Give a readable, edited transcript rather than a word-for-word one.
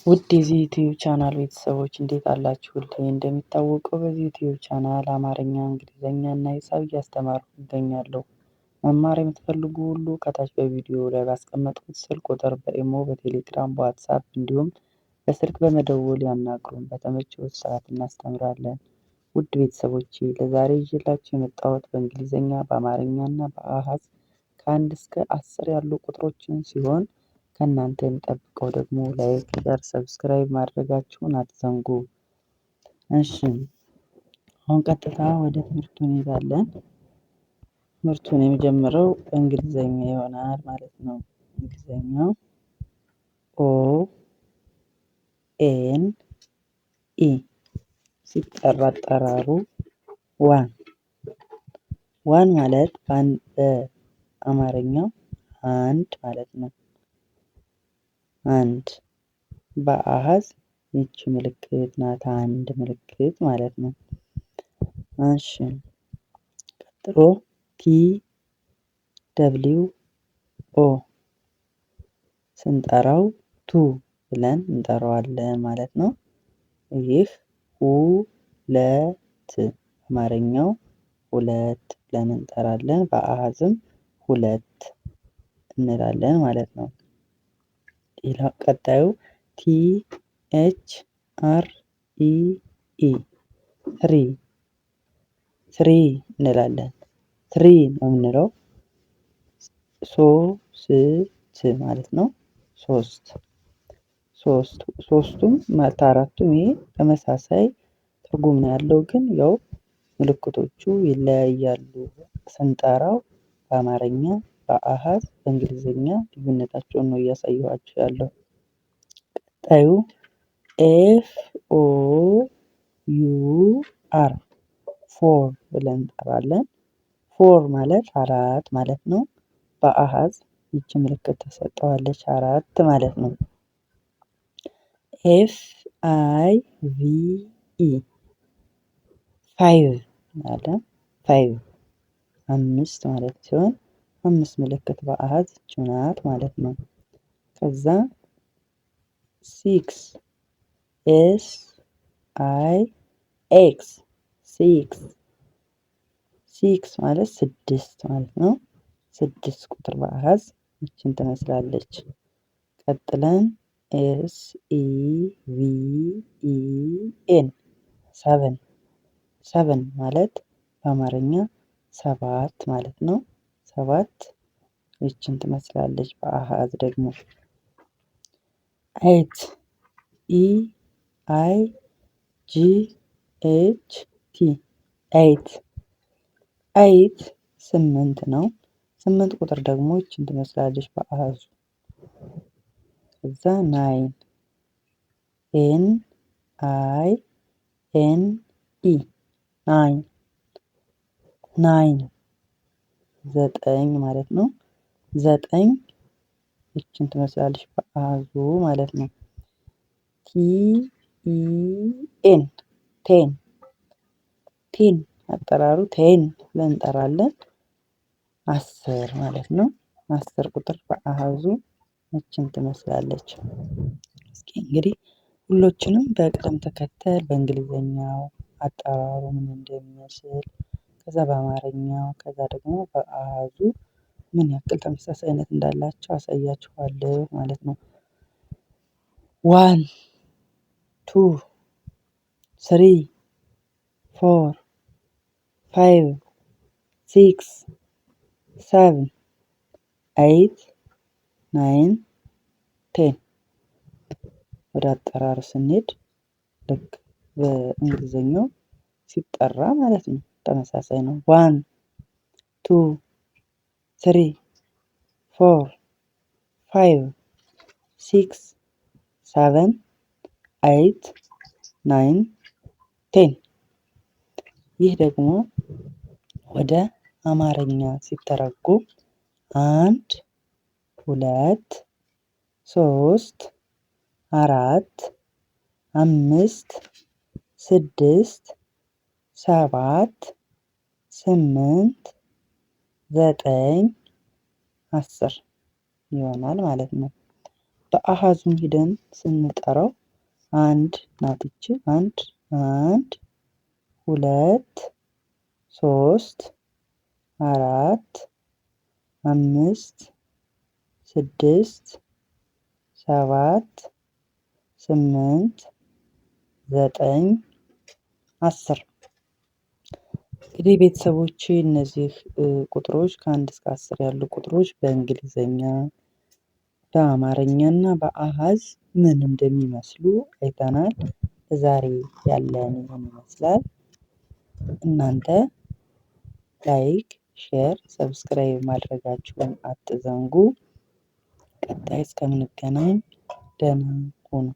ውድ የዚህ ዩቲዩብ ቻናል ቤተሰቦች እንዴት አላችሁልኝ? እንደሚታወቀው በዚህ ዩቲዩብ ቻናል አማርኛ፣ እንግሊዝኛ እና ሂሳብ እያስተማርኩ እገኛለሁ። መማር የምትፈልጉ ሁሉ ከታች በቪዲዮ ላይ ባስቀመጥኩት ስልክ ቁጥር በኢሞ፣ በቴሌግራም፣ በዋትሳፕ እንዲሁም በስልክ በመደወል ያናግሩን። በተመቸዎት ሰዓት እናስተምራለን። ውድ ቤተሰቦቼ ለዛሬ ይዤላችሁ የመጣሁት በእንግሊዝኛ፣ በአማርኛ እና በአሃዝ ከ1 እስከ 10 ያሉ ቁጥሮችን ሲሆን ከእናንተ የሚጠብቀው ደግሞ ላይክ፣ ሸር፣ ሰብስክራይብ ማድረጋችሁን አትዘንጉ። እሺ አሁን ቀጥታ ወደ ትምህርቱ እንሄዳለን። ትምህርቱን የሚጀምረው በእንግሊዝኛ ይሆናል ማለት ነው። እንግሊዝኛው ኦ ኤን ኢ ሲጠራ አጠራሩ ዋን ማለት በአማርኛው አንድ ማለት ነው። አንድ በአሃዝ ይቺ ምልክት ናት፣ አንድ ምልክት ማለት ነው። እሺ ቀጥሎ ቲ ደብሊው ኦ ስንጠራው ቱ ብለን እንጠራዋለን ማለት ነው። ይህ ሁለት አማርኛው ሁለት ብለን እንጠራለን። በአሃዝም ሁለት እንላለን ማለት ነው። ቀጣዩ ቲ ኤች አር ኢ ኢ ትሪ እንላለን። ትሪ ነው የምንለው። ሶስት ማለት ነው። ሶስቱም ማለት አራቱም ይሄ ተመሳሳይ ትርጉም ነው ያለው፣ ግን ያው ምልክቶቹ ይለያያሉ። ስንጠራው በአማርኛ፣ በአሃዝ፣ በእንግሊዝኛ ልዩነታቸውን ነው እያሳየኋችሁ ያለው። ቀጣዩ ኤፍ ኦ ዩ አር ፎር ብለን እንጠራለን። ፎር ማለት አራት ማለት ነው። በአሃዝ ይቺ ምልክት ተሰጠዋለች፣ አራት ማለት ነው። ኤፍ አይ ቪ ኢ ፋይቭ ማለት ፋይቭ አምስት ማለት ሲሆን አምስት ምልክት በአሃዝ ይቺ ናት ማለት ነው። ከዛ ሲክስ ኤስ አይ ኤክስ ሲክስ ማለት ስድስት ማለት ነው። ስድስት ቁጥር በአሃዝ ይችን ትመስላለች። ቀጥለን ኤስ ኢ ቪ ኢ ኤን ሰቨን ማለት በአማርኛ ሰባት ማለት ነው። ሰባት ይችን ትመስላለች በአሃዝ ደግሞ። ኤይት ኢ አይ ጂ ኤች ቲ ኤይት ስምንት ነው። ስምንት ቁጥር ደግሞ ይችን ትመስላለች በአሃዙ። ከዛ ናይን ኤን አይ ኤን ኢ ናይን ዘጠኝ ማለት ነው። ዘጠኝ ይችን ትመስላለች በአሃዙ ማለት ነው። ቲ ኢ ኤን ቴን አጠራሩ ቴን ብለን እንጠራለን። 10 ማለት ነው። 10 ቁጥር በአሃዙ ይችን ትመስላለች። እስኪ እንግዲህ ሁሎችንም በቅደም ተከተል በእንግሊዝኛው አጠራሩ ምን እንደሚመስል፣ ከዛ በአማርኛው፣ ከዛ ደግሞ በአሃዙ ምን ያክል ተመሳሳይነት እንዳላቸው አሳያችኋለሁ ማለት ነው። 1 2 3 4 5 6 7 8 9 10 ወደ አጠራሩ ስንሄድ ልክ በእንግሊዝኛው ሲጠራ ማለት ነው ተመሳሳይ ነው። 1 2 3 4 5 6 7 8 9 10 ይህ ደግሞ ወደ አማርኛ ሲተረጎም 1 2 3 4 5 6 7 8 9 10 ይሆናል ማለት ነው። በአሃዙም ሂደን ስንጠራው አንድ ናት ይቺ አንድ 2 3 4 5 6 7 8 9 10 እንግዲህ ቤተሰቦቼ እነዚህ ቁጥሮች ከ1 እስከ 10 ያሉ ቁጥሮች በእንግሊዘኛ በአማርኛና በአሃዝ ምን እንደሚመስሉ አይተናል። ዛሬ ያለን ይህን ይመስላል። እናንተ ላይክ፣ ሼር፣ ሰብስክራይብ ማድረጋችሁን አትዘንጉ። ቀጣይ እስከምንገናኝ ደህና ሁኑ።